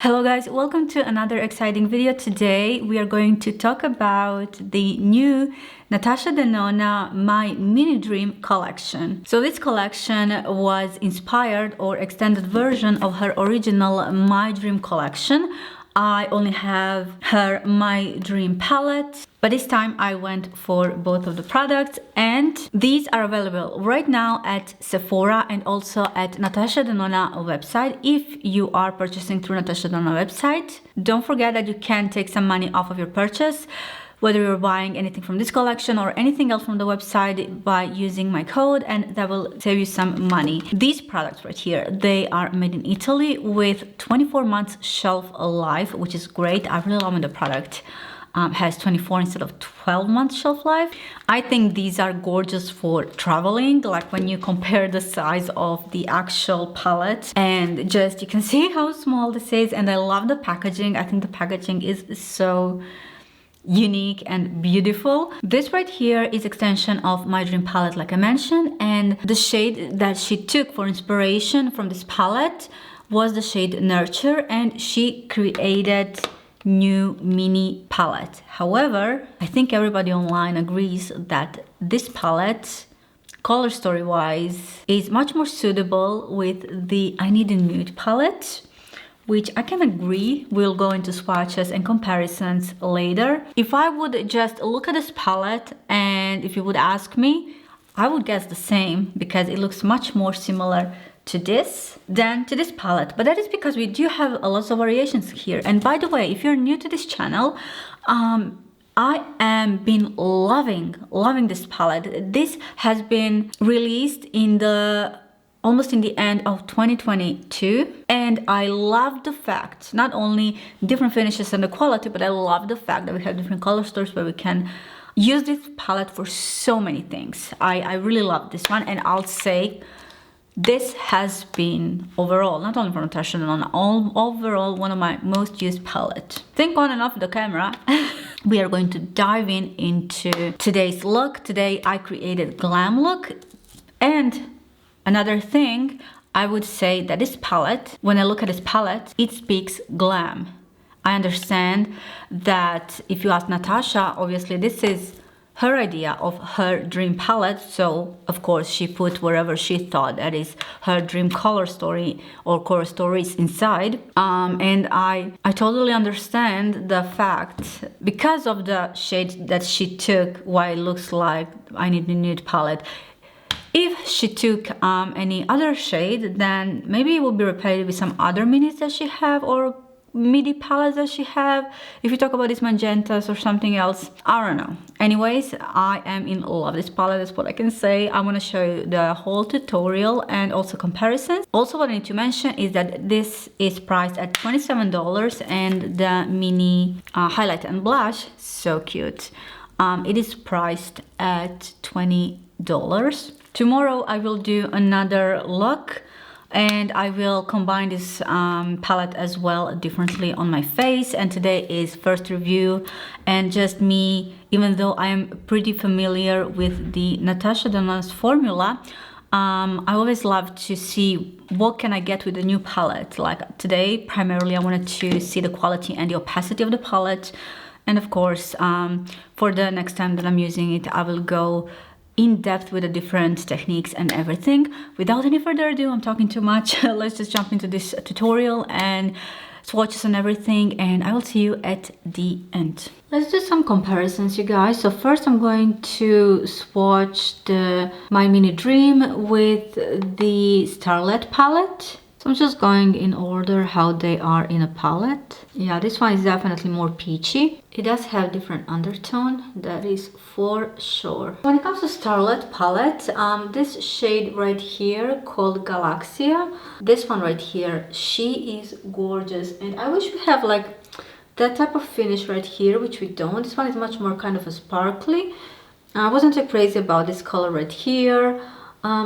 Hello guys, welcome to another exciting video. Today we are going to talk about the new Natasha Denona My Mini Dream collection. So this collection was inspired or extended version of her original My Dream collection. I only have her My Dream palette, but this time I went for both of the products, and these are available right now at Sephora and also at Natasha Denona website. If you are purchasing through Natasha Denona website, don't forget that you can take some money off of your purchase, whether you're buying anything from this collection or anything else from the website, by using my code, and that will save you some money. These products right here, they are made in Italy with 24 months shelf life, which is great. I really love when the product has 24 instead of 12 months shelf life. I think these are gorgeous for traveling, like when you compare the size of the actual palette, and just you can see how small this is. And I love the packaging. I think the packaging is so unique and beautiful. This right here is extension of My Dream palette, like I mentioned, and the shade that she took for inspiration from this palette was the shade Nurture, and she created new mini palette. However, I think everybody online agrees that this palette, color story wise, is much more suitable with the I Need a Nude palette, which I can agree. We'll go into swatches and comparisons later. If I would just look at this palette, and if you would ask me, I would guess the same, because it looks much more similar to this than to this palette. But that is because we do have a lot of variations here. And by the way, if you're new to this channel, I am been loving this palette. This has been released in almost in the end of 2022, and I love the fact, not only different finishes and the quality, but I love the fact that we have different color stores where we can use this palette for so many things. I really love this one, and I'll say this has been overall, not only from Natasha Denona, overall one of my most used palette. Think on and off the camera. We are going to dive into today's look. Today I created glam look, and another thing, I would say that this palette, when I look at this palette, it speaks glam. I understand that if you ask Natasha, obviously this is her idea of her dream palette, so of course she put wherever she thought that is her dream color story or color stories inside. And I totally understand the fact, because of the shade that she took, why it looks like I Need a Nude palette. If she took any other shade, then maybe it would be repetitive with some other minis that she have, or midi palettes that she have. If you talk about these magentas or something else, I don't know. Anyways, I am in love with this palette. That's what I can say. I'm gonna show you the whole tutorial and also comparisons. Also, what I need to mention is that this is priced at $27, and the mini highlight and blush, so cute, it is priced at $20. Tomorrow I will do another look, and I will combine this palette as well differently on my face. And today is first review, and just me, even though I am pretty familiar with the Natasha Denona's formula, I always love to see what can I get with the new palette. Like today, primarily I wanted to see the quality and the opacity of the palette. And of course, for the next time that I'm using it, I will go in depth with the different techniques and everything. Without any further ado, I'm talking too much. Let's just jump into this tutorial and swatches and everything, and I will see you at the end. Let's do some comparisons, you guys. So first I'm going to swatch the My Mini Dream with the Starlet palette. So I'm just going in order how they are in a palette. Yeah, this one is definitely more peachy. It does have different undertone, that is for sure. When it comes to Starlet palette, this shade right here called Galaxia, this one right here, she is gorgeous. And I wish we have like that type of finish right here, which we don't. This one is much more kind of a sparkly. I wasn't too crazy about this color right here.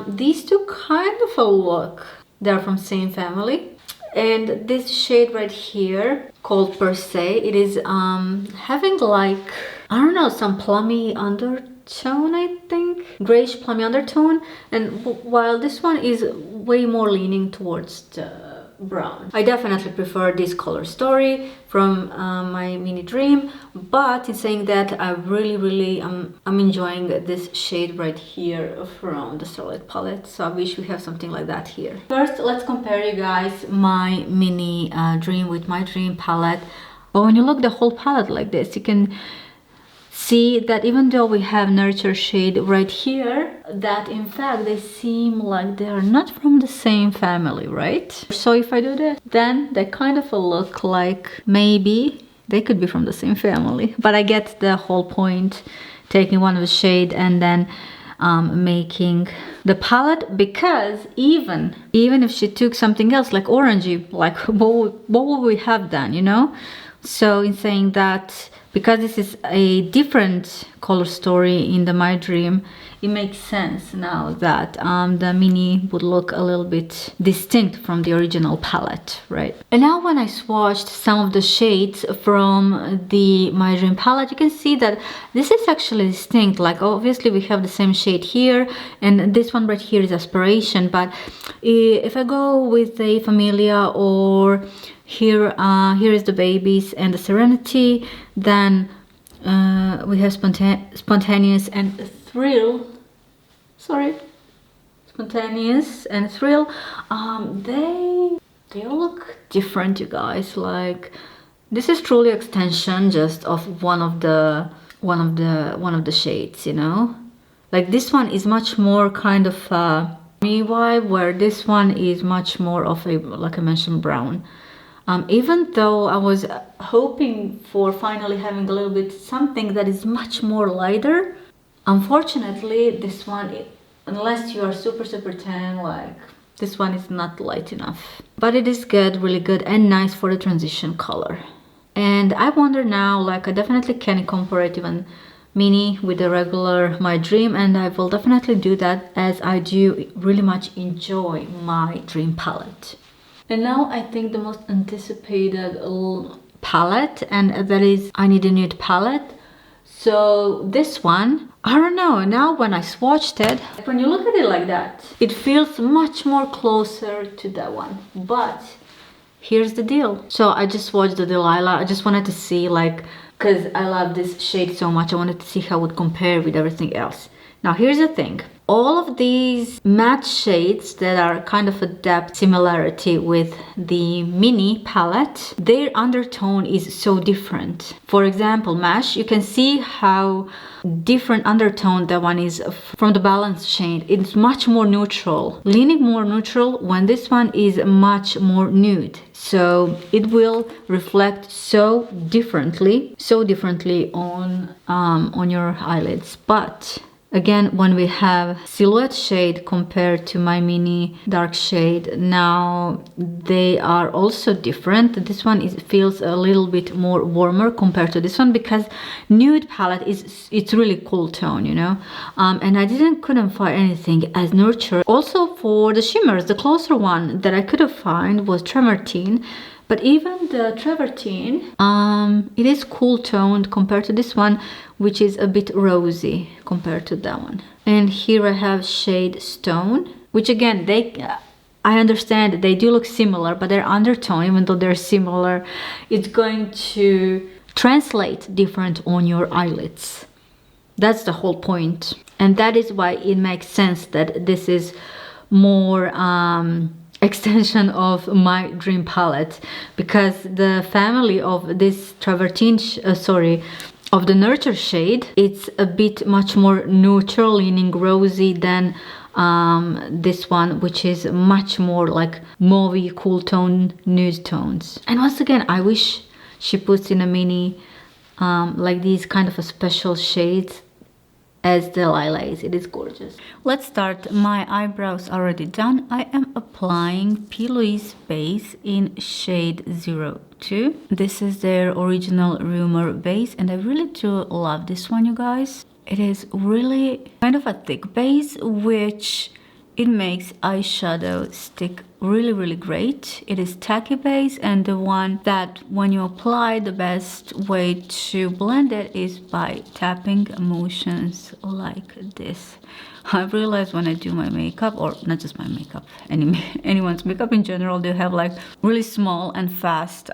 These two kind of a look. They're from same family. And this shade right here called Per Se, it is having like, I don't know, some plummy undertone, I think, grayish plummy undertone. And while this one is way more leaning towards the brown. I definitely prefer this color story from my mini dream, but in saying that, I really I'm enjoying this shade right here from the Starlight palette, so I wish we have something like that here. First, let's compare, you guys, my mini dream with my dream palette. But when you look the whole palette like this, you can see that even though we have nurture shade right here, that in fact they seem like they are not from the same family, right? So if I do this, then they kind of look like maybe they could be from the same family. But I get the whole point, taking one of the shade and then making the palette, because even if she took something else like orangey, like what would we have then, you know? So in saying that, because this is a different color story in the My Dream, it makes sense now that the mini would look a little bit distinct from the original palette, right? And now when I swatched some of the shades from the My Dream palette, you can see that this is actually distinct. Like obviously we have the same shade here, and this one right here is Aspiration, but if I go with a Familia or here is the Babies and the Serenity, then we have Spontaneous and Thrill. Spontaneous and Thrill. They all look different, you guys. Like this is truly extension just of one of the shades, you know. Like this one is much more kind of me vibe, where this one is much more of a, like I mentioned, brown. Even though I was hoping for finally having a little bit something that is much more lighter, unfortunately this one, unless you are super tan, like this one is not light enough. But it is good, really good and nice for the transition color. And I wonder now, like I definitely can incorporate even mini with the regular My Dream, and I will definitely do that, as I do really much enjoy My Dream palette. And now I think the most anticipated palette, and that is I Need a Nude palette. So this one, I don't know, now when I swatched it, when you look at it like that, it feels much more closer to that one. But here's the deal. So I just swatched the Delilah. I just wanted to see, like, because I love this shade so much, I wanted to see how it would compare with everything else. Now here's the thing. All of these matte shades that are kind of a depth similarity with the mini palette, their undertone is so different. For example, Mash, you can see how different undertone that one is from the Balance shade. It's much more neutral, leaning more neutral, when this one is much more nude. So it will reflect so differently on your eyelids. But again, when we have Silhouette shade compared to my mini dark shade, now they are also different. This one feels a little bit more warmer compared to this one, because nude palette it's really cool tone, you know. And I couldn't find anything as Nurture. Also for the shimmers, the closer one that I could have found was Travertine. But even the Travertine, it is cool toned compared to this one, which is a bit rosy compared to that one. And here I have shade Stone, which again, I understand they do look similar, but their undertone, even though they're similar, it's going to translate different on your eyelids. That's the whole point. And that is why it makes sense that this is more extension of My Dream palette, because the family of this Travertine, of the Nurture shade, it's a bit much more neutral, leaning rosy than this one, which is much more like mauvey, cool tone, nude tones. And once again, I wish she puts in a mini like these kind of a special shades as the lilacs. It is gorgeous. Let's start. My eyebrows already done. I am applying P. Louise base in shade 02. This is their original Rumor base, and I really do love this one, you guys. It is really kind of a thick base, which it makes eyeshadow stick really great. It is tacky base, and the one that when you apply, the best way to blend it is by tapping motions like this, I realized when I do my makeup, or not just my makeup, anyone's makeup in general, they have like really small and fast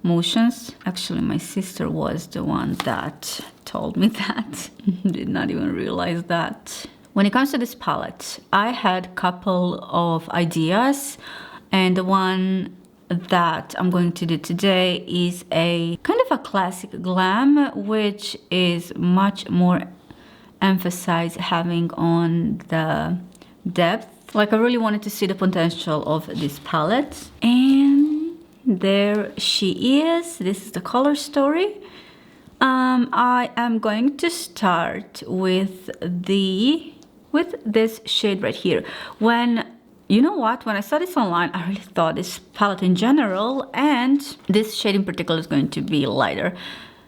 motions. Actually, my sister was the one that told me that. Did not even realize that. When it comes to this palette, I had a couple of ideas, and the one that I'm going to do today is a kind of a classic glam, which is much more emphasized having on the depth. Like I really wanted to see the potential of this palette, and there she is. This is the color story. I am going to start with this shade right here. You know what? When I saw this online, I really thought this palette in general and this shade in particular is going to be lighter.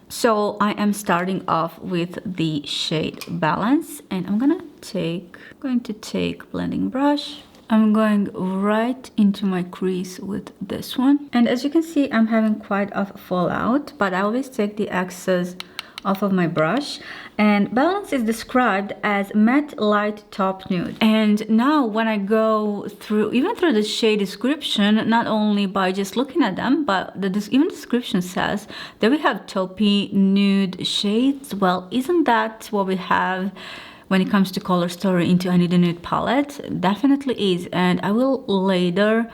So I am starting off with the shade Balance, and I'm going to take blending brush. I'm going right into my crease with this one. And as you can see, I'm having quite a fallout, but I always take the excess off of my brush. And Balance is described as matte light top nude. And now when I go through, even through the shade description, not only by just looking at them, but even description says that we have taupey nude shades. Well, isn't that what we have when it comes to color story into I Need a Nude palette? Definitely is. And I will later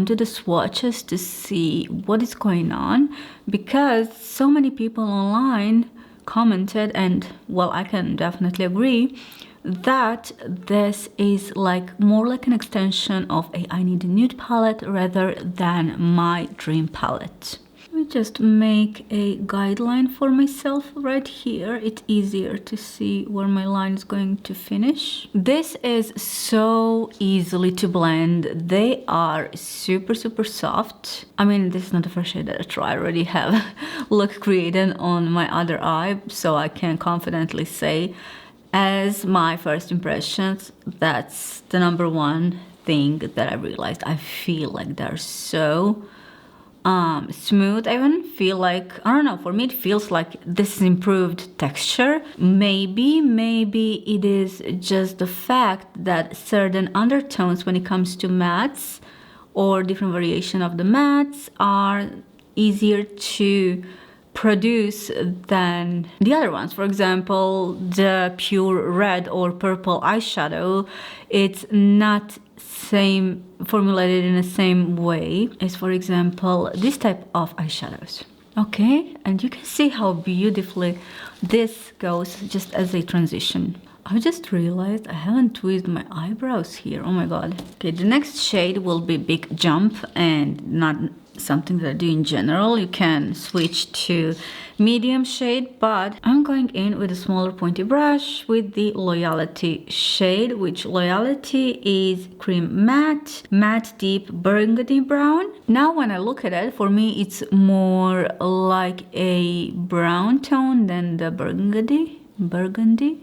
do the swatches to see what is going on, because so many people online commented, and well, I can definitely agree that this is like more like an extension of a I Need a Nude palette rather than my dream palette. Let me just make a guideline for myself right here. It's easier to see where my line is going to finish. This is so easily to blend. They are super soft. I mean, this is not the first shade that I try. I already have look created on my other eye, so I can confidently say as my first impressions, that's the number one thing that I realized. I feel like they're so smooth. I even feel like, I don't know, for me it feels like this is improved texture. Maybe it is just the fact that certain undertones when it comes to mattes or different variation of the mattes are easier to produce than the other ones. For example, the pure red or purple eyeshadow, it's not formulated in the same way as, for example, this type of eyeshadows. Okay, and you can see how beautifully this goes just as a transition. I just realized I haven't tweezed my eyebrows here. Oh my god. Okay, the next shade will be Big Jump, and not something that I do in general. You can switch to medium shade, but I'm going in with a smaller pointy brush with the Loyalty shade, which Loyalty is cream matte deep burgundy brown. Now when I look at it, for me it's more like a brown tone than the burgundy.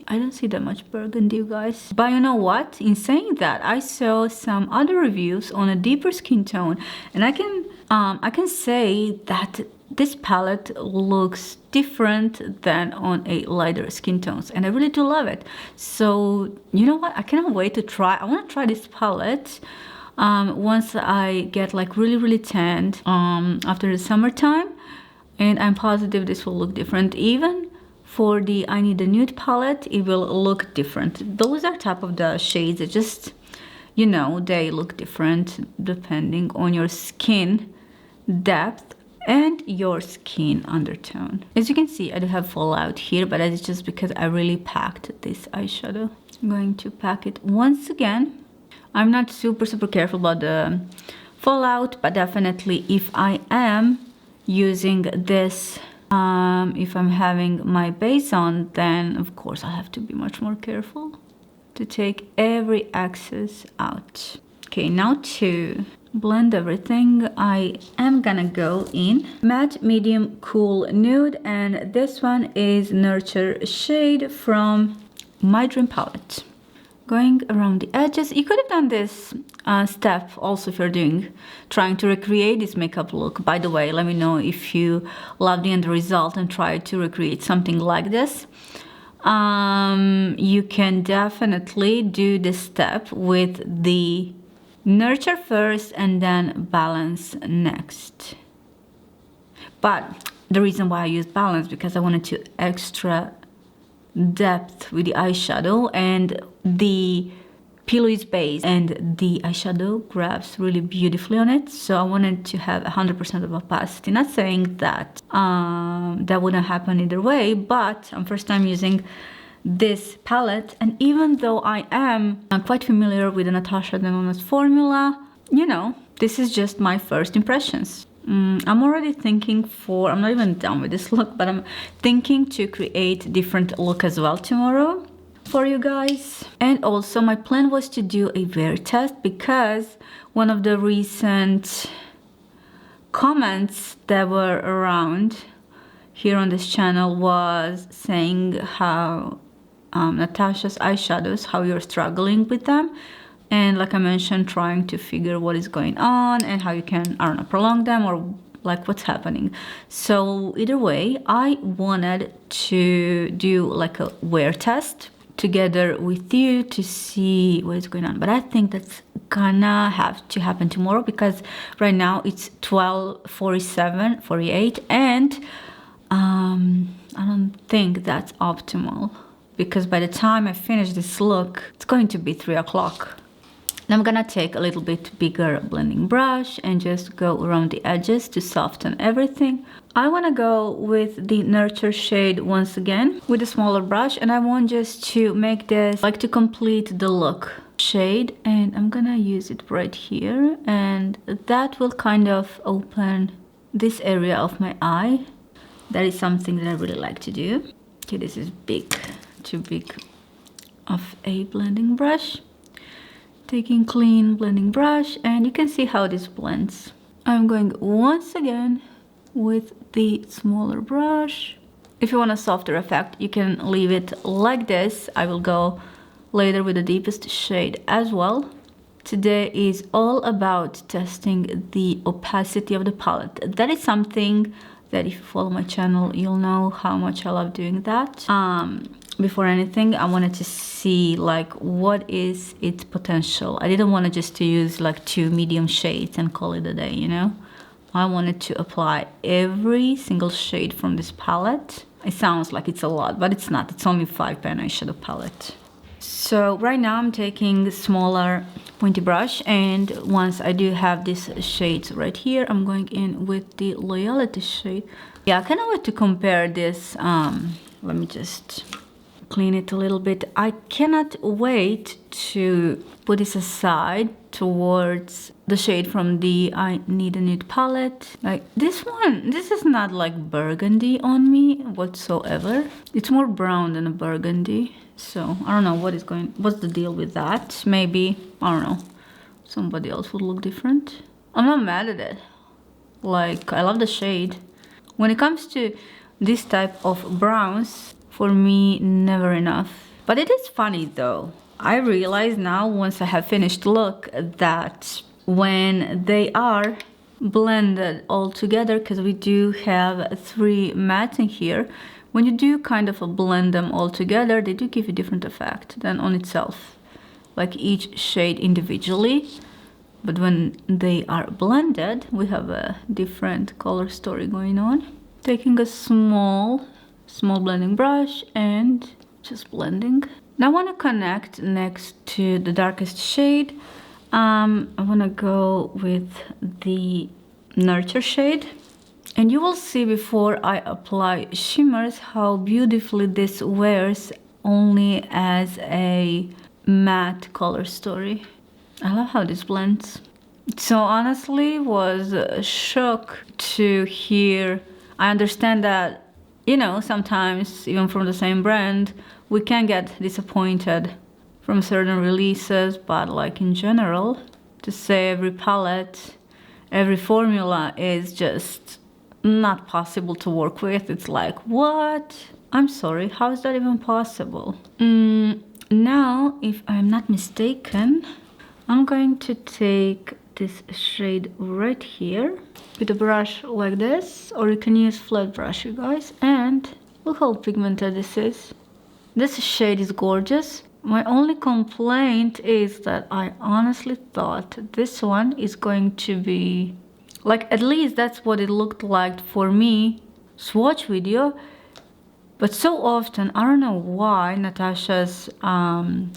I don't see that much burgundy, you guys. But you know what? In saying that, I saw some other reviews on a deeper skin tone, and I can say that this palette looks different than on a lighter skin tones, and I really do love it. So you know what? I cannot wait to try. I want to try this palette once I get like really tanned after the summertime, and I'm positive this will look different. Even for the I Need a Nude palette, it will look different. Those are top of the shades that just, you know, they look different depending on your skin depth and your skin undertone. As you can see, I do have fallout here, but that's just because I really packed this eyeshadow. I'm going to pack it once again. I'm not super careful about the fallout, but definitely if I am using this, if I'm having my base on, then of course I'll have to be much more careful to take every excess out. Okay, now to blend everything, I am gonna go in matte medium cool nude, and this one is Nurture shade from my dream palette. Going around the edges. You could have done this step also if you're trying to recreate this makeup look. By the way, let me know if you love the end result and try to recreate something like this. You can definitely do this step with the nurture first and then balance next. But the reason why I use balance, because I wanted to extra depth with the eyeshadow, and the pillow is base and the eyeshadow grabs really beautifully on it, so I wanted to have 100% of opacity. Not saying that that wouldn't happen either way, but I'm first time using this palette, and even though I'm quite familiar with the Natasha Denona's formula, you know, this is just my first impressions. I'm already thinking I'm not even done with this look, but I'm thinking to create different look as well tomorrow for you guys. And also my plan was to do a wear test, because one of the recent comments that were around here on this channel was saying how Natasha's eyeshadows, how you're struggling with them, and like I mentioned, trying to figure what is going on and how you can, I don't know, prolong them or like what's happening. So either way, I wanted to do like a wear test together with you to see what is going on, but I think that's gonna have to happen tomorrow, because right now it's 12:47, 48, and I don't think that's optimal, because by the time I finish this look, it's going to be 3 o'clock. I'm gonna take a little bit bigger blending brush and just go around the edges to soften everything. I wanna go with the Nurture shade once again with a smaller brush, and I want just to make this, like, to complete the look shade, and I'm gonna use it right here, and that will kind of open this area of my eye. That is something that I really like to do. Okay, this is too big of a blending brush. Taking clean blending brush, and you can see how this blends. I'm going once again with the smaller brush. If you want a softer effect, you can leave it like this. I will go later with the deepest shade as well. Today is all about testing the opacity of the palette. That is something that if you follow my channel, you'll know how much I love doing that. Before anything, I wanted to see like what is its potential. I didn't want to just to use like 2 medium shades and call it a day, you know? I wanted to apply every single shade from this palette. It sounds like it's a lot, but it's not. It's only 5 pan eyeshadow palette. So right now I'm taking a smaller pointy brush, and once I do have these shades right here, I'm going in with the Loyalty shade. Yeah, I cannot wait to compare this. Let me just clean it a little bit. I cannot wait to put this aside towards the shade from the I Need a Nude palette. Like this one, this is not like burgundy on me whatsoever. It's more brown than a burgundy. So I don't know what's the deal with that. Maybe, I don't know, somebody else would look different. I'm not mad at it. Like, I love the shade. When it comes to this type of browns, for me, never enough. But it is funny though. I realize now, once I have finished the look, that when they are blended all together, because we do have 3 mattes in here, when you do kind of blend them all together, they do give a different effect than on itself, like each shade individually. But when they are blended, we have a different color story going on. Taking a small blending brush and just blending. Now I want to connect next to the darkest shade. I want to go with the Nurture shade. And you will see before I apply shimmers how beautifully this wears only as a matte color story. I love how this blends. So honestly, was shocked to hear. I understand that, you know, sometimes even from the same brand, we can get disappointed from certain releases, but like in general, to say every palette, every formula is just not possible to work with. It's like, what? I'm sorry, how is that even possible? Now, if I'm not mistaken, I'm going to take this shade right here with a brush like this, or you can use flat brush, you guys, and look how pigmented this is. This shade is gorgeous. My only complaint is that I honestly thought this one is going to be like, at least that's what it looked like for me swatch video. But so often, I don't know why Natasha's when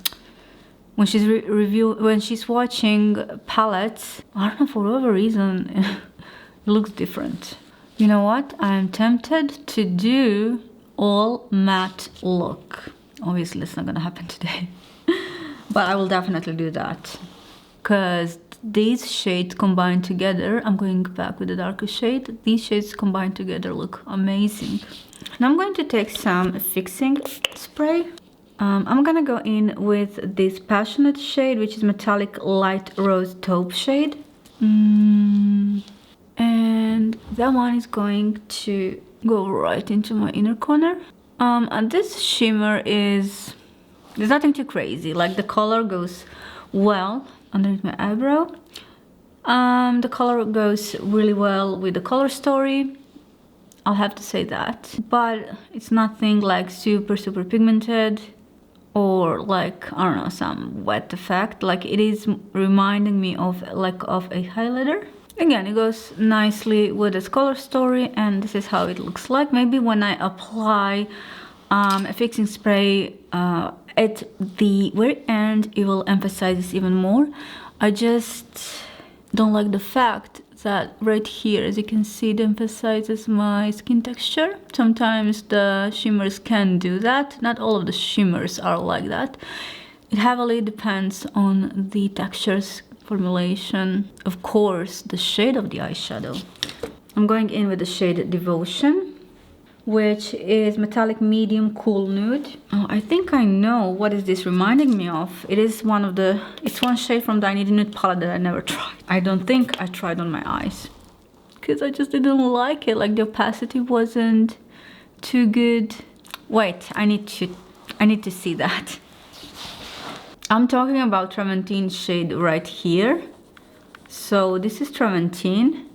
she's watching palettes, I don't know, for whatever reason it looks different. You know what? I'm tempted to do all matte look. Obviously it's not gonna happen today. But I will definitely do that. Because these shades combined together, I'm going back with the darker shade. These shades combined together look amazing. Now I'm going to take some fixing spray. I'm gonna go in with this Passionate shade, which is metallic light rose taupe shade. And that one is going to go right into my inner corner. And this shimmer there's nothing too crazy. Like, the color goes well underneath my eyebrow. The color goes really well with the color story. I'll have to say that. But it's nothing like super pigmented or like, I don't know, some wet effect. Like, it is reminding me of like of a highlighter. Again, it goes nicely with its color story, and this is how it looks like. Maybe when I apply a fixing spray at the very end, it will emphasize this even more. I just don't like the fact that right here, as you can see, it emphasizes my skin texture. Sometimes the shimmers can do that. Not all of the shimmers are like that. It heavily depends on the textures, formulation, of course, the shade of the eyeshadow. I'm going in with the shade Devotion, which is metallic medium cool nude. Oh, I think I know what is this reminding me of. It's one shade from the I Need a Nude palette that I never tried. I don't think I tried on my eyes because I just didn't like it. Like, the opacity wasn't too good. Wait, I need to see that. I'm talking about Travertine shade right here. So this is Travertine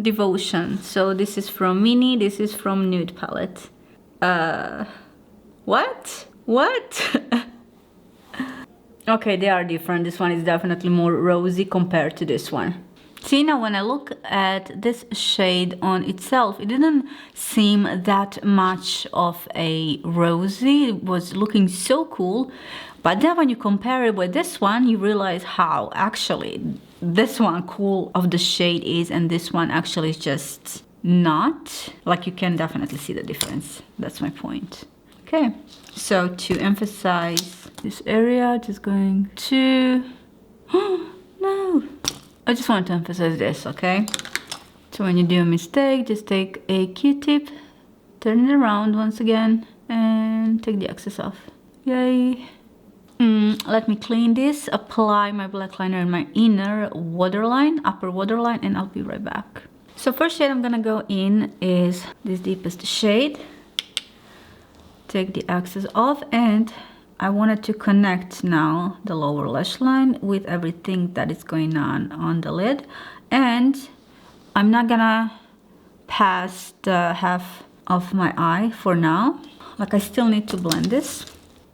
Devotion. So this is from Mini, this is from Nude palette. What? Okay, they are different. This one is definitely more rosy compared to this one. See, now when I look at this shade on itself, it didn't seem that much of a rosy. It was looking so cool. But then when you compare it with this one, you realize how actually this one cool of the shade is, and this one actually is just not. Like, you can definitely see the difference. That's my point. Okay, so to emphasize this area, just going to... no! I just want to emphasize this, okay? So when you do a mistake, just take a Q-tip, turn it around once again, and take the excess off. Yay! Let me clean this, apply my black liner in my inner waterline, upper waterline, and I'll be right back. So first shade I'm gonna go in is this deepest shade. Take the excess off, and I wanted to connect now the lower lash line with everything that is going on the lid. And I'm not gonna pass the half of my eye for now. Like, I still need to blend this.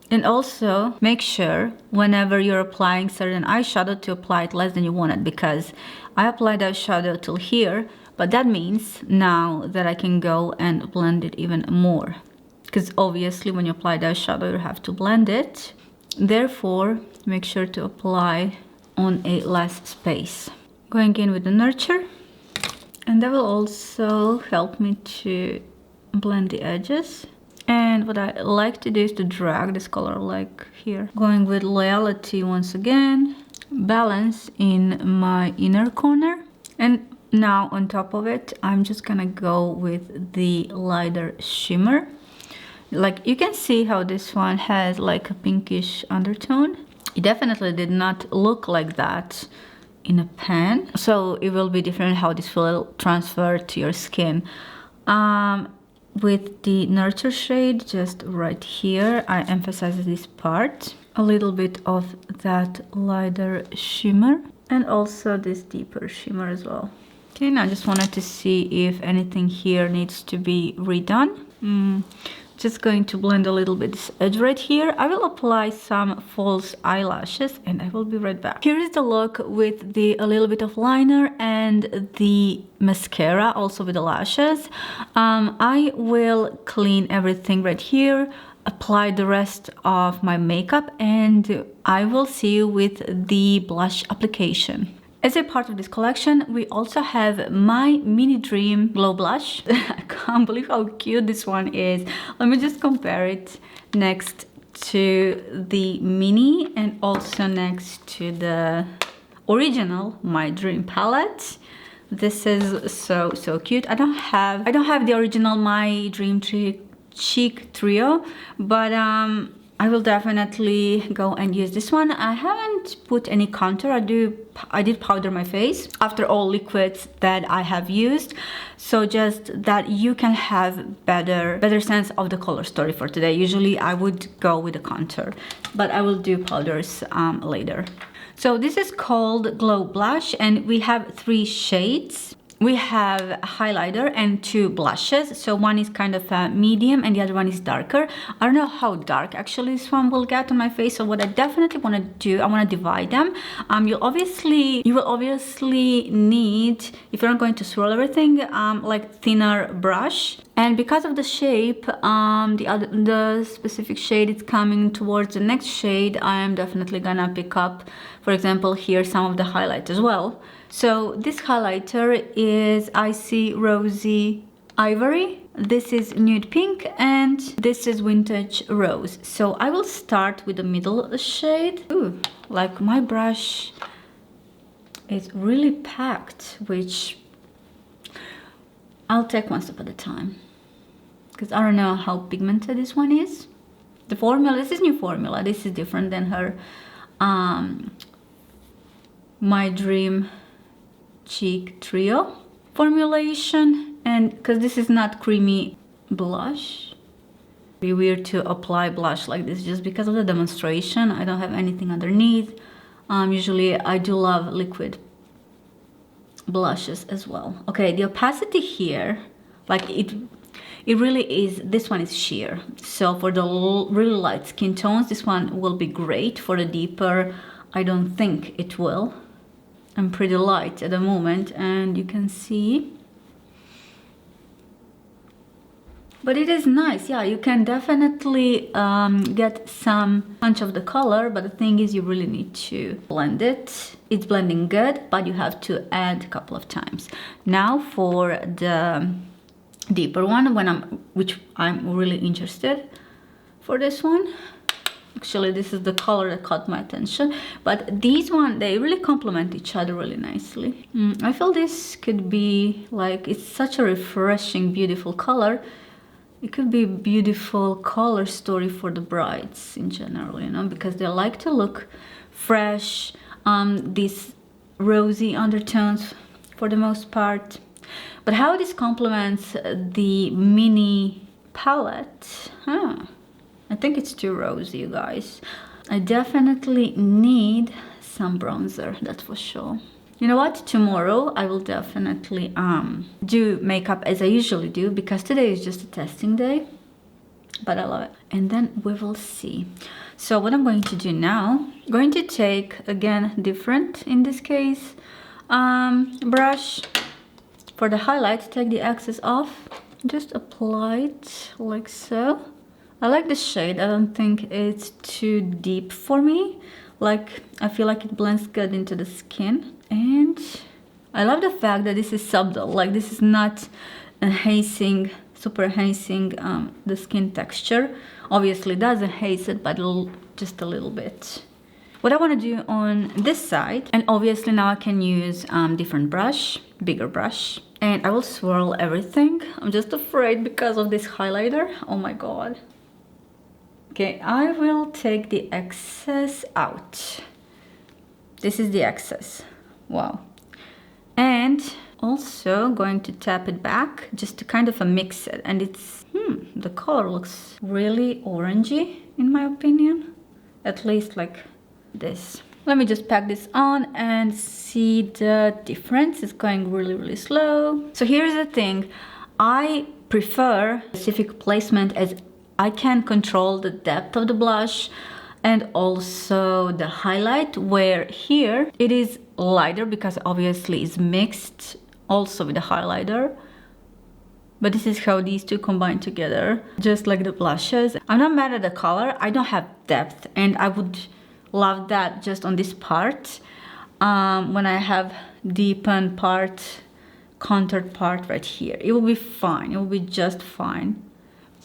And also make sure whenever you're applying certain eyeshadow to apply it less than you want it, because I applied eyeshadow till here, but that means now that I can go and blend it even more. Because obviously when you apply the eyeshadow, you have to blend it. Therefore, make sure to apply on a less space. Going in with the Nurture, and that will also help me to blend the edges. And what I like to do is to drag this color like here. Going with Loyalty once again, balance in my inner corner. And now on top of it, I'm just gonna go with the lighter shimmer. Like, you can see how this one has like a pinkish undertone. It definitely did not look like that in a pan. So it will be different how this will transfer to your skin. With the Nurture shade, just right here, I emphasize this part. A little bit of that lighter shimmer, and also this deeper shimmer as well. Okay, now I just wanted to see if anything here needs to be redone. Just going to blend a little bit this edge right here. I will apply some false eyelashes and I will be right back. Here is the look with a little bit of liner and the mascara, also with the lashes. I will clean everything right here, apply the rest of my makeup, and I will see you with the blush application. As a part of this collection, we also have my Mini Dream Glow Blush. I can't believe how cute this one is. Let me just compare it next to the Mini and also next to the original My Dream palette. This is so cute. I don't have the original My Dream Cheek Trio, but I will definitely go and use this one. I haven't put any contour. I did powder my face after all liquids that I have used, so just that you can have better sense of the color story for today. Usually I would go with the contour, but I will do powders later. So this is called Glow Blush, and we have 3 shades. We have a highlighter and 2 blushes. So one is kind of a medium and the other one is darker. I don't know how dark actually this one will get on my face. So what I definitely want to do, I want to divide them. You will obviously need, if you're not going to swirl everything, like thinner brush. And because of the shape, the specific shade is coming towards the next shade, I am definitely gonna pick up, for example, here some of the highlight as well. So this highlighter is Icy Rosy Ivory. This is Nude Pink and this is Vintage Rose. So I will start with the middle shade. Ooh, like my brush is really packed, which I'll take one step at a time, because I don't know how pigmented this one is. The formula, this is new formula. This is different than her My Dream Cheek Trio formulation, and because this is not creamy blush. It'd be weird to apply blush like this just because of the demonstration. I don't have anything underneath. Usually I do love liquid blushes as well. Okay, the opacity here, like it really is, this one is sheer. So for the really light skin tones, this one will be great. For the deeper, I don't think it will. I'm pretty light at the moment, and you can see. But it is nice, yeah, you can definitely get some punch of the color, but the thing is you really need to blend it. It's blending good, but you have to add a couple of times. Now for the deeper one, which I'm really interested for this one. Actually, this is the color that caught my attention, but these one, they really complement each other really nicely. I feel this could be like, it's such a refreshing, beautiful color. It could be a beautiful color story for the brides in general, you know, because they like to look fresh, these rosy undertones for the most part. But how this complements the mini palette, I think it's too rosy, you guys. I definitely need some bronzer, that's for sure. You know what? Tomorrow I will definitely do makeup as I usually do, because today is just a testing day. But I love it. And then we will see. So what I'm going to do now, I'm going to take, again, different in this case, brush. For the highlight, take the excess off. Just apply it like so. I like the shade. I don't think it's too deep for me. Like, I feel like it blends good into the skin. And I love the fact that this is subtle. Like, this is not enhancing, super enhancing the skin texture. Obviously it does enhance it, but just a little bit. What I want to do on this side, and obviously now I can use different brush, bigger brush, and I will swirl everything. I'm just afraid because of this highlighter. Oh my god. Okay, I will take the excess out. This is the excess. Wow. And also going to tap it back just to kind of mix it. And it's, the color looks really orangey in my opinion. At least like this. Let me just pack this on and see the difference. It's going really, really slow. So here's the thing. I prefer specific placement as I can control the depth of the blush and also the highlight, where here it is lighter because obviously it's mixed also with the highlighter. But this is how these two combine together, just like the blushes. I'm not mad at the color. I don't have depth, and I would love that just on this part. When I have deepened part, contoured part right here, it will be fine. It will be just fine.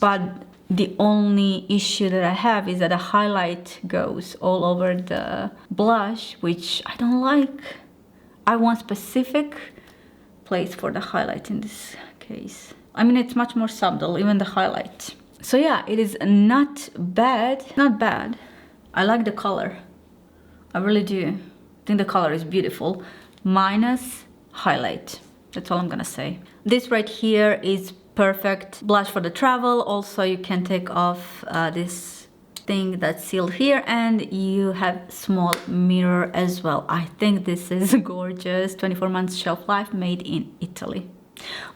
But the only issue that I have is that the highlight goes all over the blush, which I don't like. I want specific place for the highlight in this case. I mean, it's much more subtle, even the highlight. So yeah, it is not bad. Not bad. I like the color. I really do. I think the color is beautiful. Minus highlight. That's all I'm gonna say. This right here is perfect blush for the travel. Also, you can take off this thing that's sealed here, and you have small mirror as well. I think this is gorgeous. 24 months shelf life, made in Italy.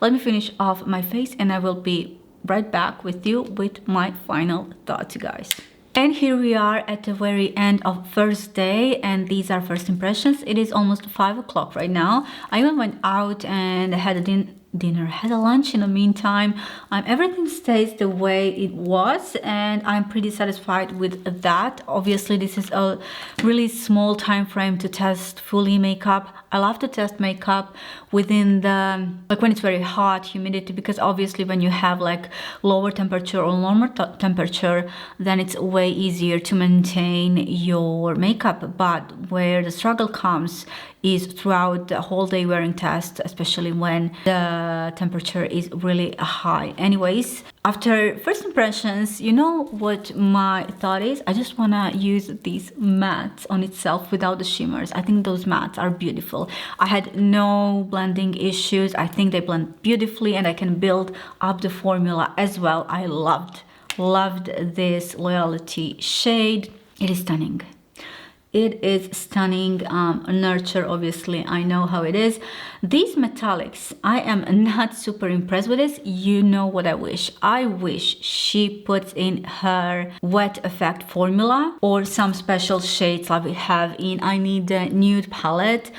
Let me finish off my face and I will be right back with you with my final thoughts, guys. And here we are at the very end of first day, and these are first impressions. It is almost 5 o'clock right now. I even went out and had a dinner, had a lunch in the meantime. Everything stays the way it was, and I'm pretty satisfied with that. Obviously, this is a really small time frame to test fully makeup. I love to test makeup within the, like when it's very hot, humidity, because obviously when you have like lower temperature or normal temperature, then it's way easier to maintain your makeup. But where the struggle comes is throughout the whole day wearing test, especially when the temperature is really high. Anyways, after first impressions, you know what my thought is? I just wanna use these mattes on itself without the shimmers. I think those mattes are beautiful. I had no blending issues. I think they blend beautifully, and I can build up the formula as well. I loved this Loyalty shade. It is stunning. It is stunning. Nurture, obviously, I know how it is. These metallics, I am not super impressed with this. You know what I wish? I wish she puts in her wet effect formula or some special shades like we have in I Need a Nude palette.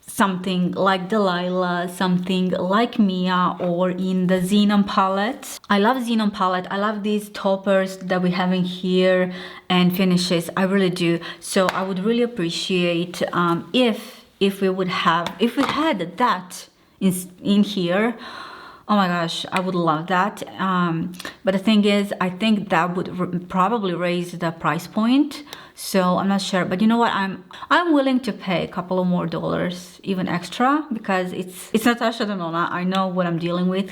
Something like Delilah, something like Mia, or in the Xenon palette. I love Xenon palette. I love these toppers that we're having here and finishes. I really do. So I would really appreciate if we had that in here. Oh my gosh, I would love that. But the thing is, I think that would probably raise the price point. So I'm not sure, but you know what? I'm willing to pay a couple of more dollars, even extra, because it's Natasha Denona. I know what I'm dealing with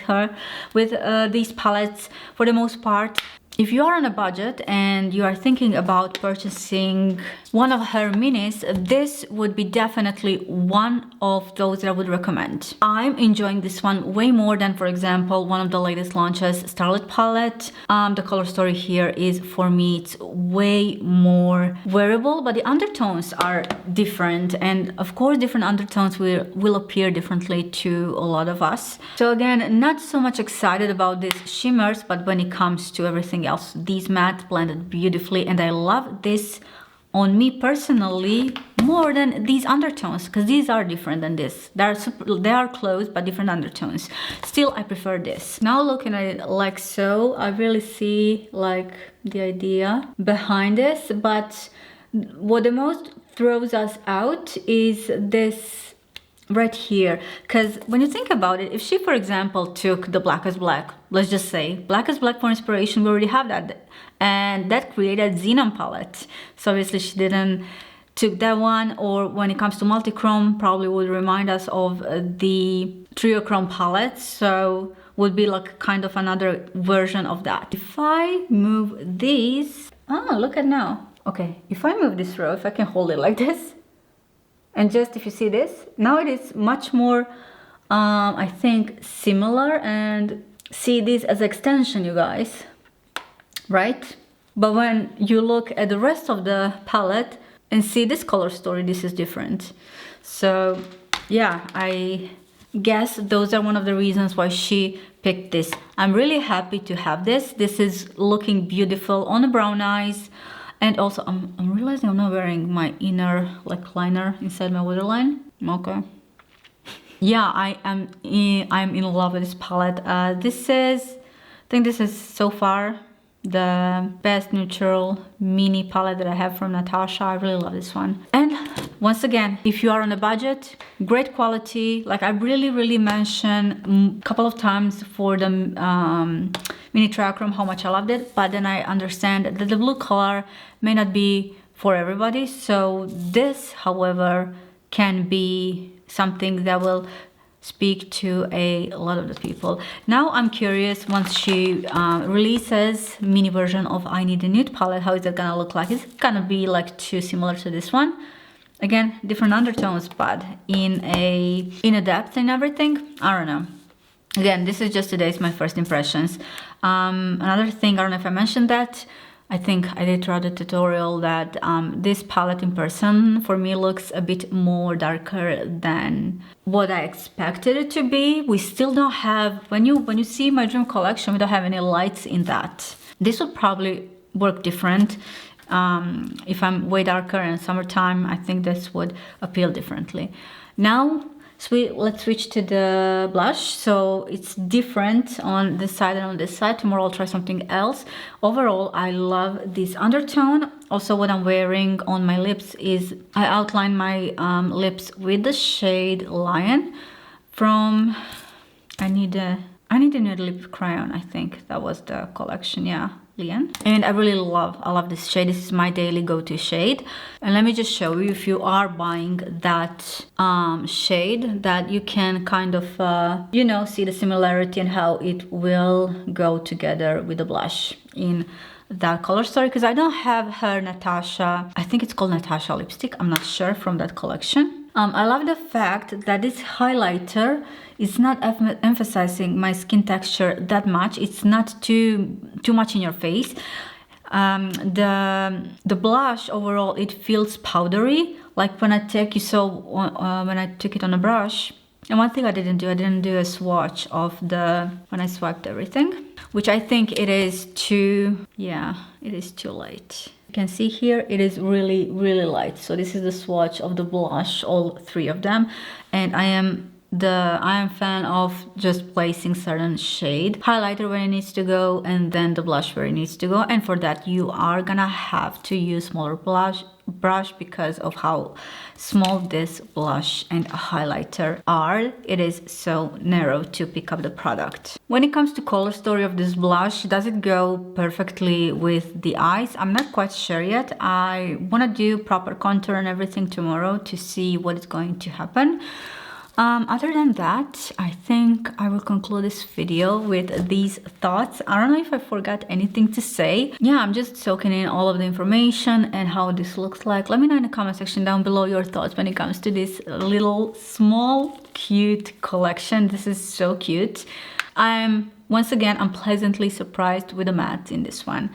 these palettes for the most part. If you are on a budget and you are thinking about purchasing one of her minis, this would be definitely one of those that I would recommend. I'm enjoying this one way more than, for example, one of the latest launches, Starlit palette. The color story here is, for me, it's way more wearable, but the undertones are different, and of course different undertones will appear differently to a lot of us. So again, not so much excited about these shimmers, but when it comes to everything else, these mattes blended beautifully, and I love this on me personally more than these undertones, because these are different than this. They are close but different undertones. Still, I prefer this. Now looking at it like so, I really see like the idea behind this, but what the most throws us out is this right here, because when you think about it, if she, for example, took the Black as Black, let's just say Black as Black for inspiration, we already have that, and that created Xenon palette. So obviously she didn't took that one, or when it comes to multichrome, probably would remind us of the Triochrome palette, so would be like kind of another version of that. If I move these, look at now. Okay, if I move this row, if I can hold it like this, and just if you see this, now it is much more, I think, similar, and see this as extension, you guys, right? But when you look at the rest of the palette and see this color story, this is different. So yeah, I guess those are one of the reasons why she picked this. I'm really happy to have this. This is looking beautiful on the brown eyes. And also I'm realizing I'm not wearing my inner like liner inside my waterline. Okay. Yeah, I'm in love with this palette. This is, I think this is so far the best neutral mini palette that I have from Natasha. I really love this one. And once again, if you are on a budget, great quality. Like I really mentioned a couple of times for the mini triachrome how much I loved it, but then I understand that the blue color may not be for everybody. So this, however, can be something that will speak to a lot of the people. Now I'm curious, once she releases mini version of I Need a Nude palette, how is it gonna look like? It's gonna be like too similar to this one. Again, different undertones, but in a depth and everything. I don't know. Again, this is just today's my first impressions. Another thing, I don't know if I mentioned that, I think I did throughout the tutorial, that this palette in person for me looks a bit more darker than what I expected it to be. We still don't have, when you see my dream collection, we don't have any lights in that. This would probably work different. If I'm way darker in summertime, I think this would appeal differently. Now, let's switch to the blush. So it's different on this side and on this side. Tomorrow I'll try something else. Overall, I love this undertone. Also, what I'm wearing on my lips is I outline my lips with the shade Lion from I need a nude lip crayon. I think that was the collection. Yeah. And I love this shade. This is my daily go-to shade. And let me just show you, if you are buying that shade, that you can kind of you know, see the similarity and how it will go together with the blush in that color story. Because I don't have her Natasha, I think it's called Natasha lipstick, I'm not sure, from that collection. I love the fact that this highlighter is not emphasizing my skin texture that much. It's not too much in your face. The blush overall, it feels powdery. Like when I take when I took it on a brush. And one thing I didn't do a swatch of when I swiped everything, which I think it is too light. You can see here it is really light. So this is the swatch of the blush, all three of them, and I am fan of just placing certain shade highlighter where it needs to go and then the blush where it needs to go. And for that you are gonna have to use smaller brush because of how small this blush and highlighter are. It is so narrow to pick up the product. When it comes to color story of this blush, does it go perfectly with the eyes? I'm not quite sure yet. I want to do proper contour and everything tomorrow to see what is going to happen. Other than that, I think I will conclude this video with these thoughts. I don't know if I forgot anything to say. Yeah, I'm just soaking in all of the information and how this looks like. Let me know in the comment section down below your thoughts when it comes to this little small cute collection. This is so cute. Once again, I'm pleasantly surprised with the matte in this one.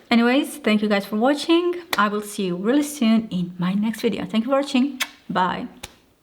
Anyways, thank you guys for watching. I will see you really soon in my next video. Thank you for watching. Bye.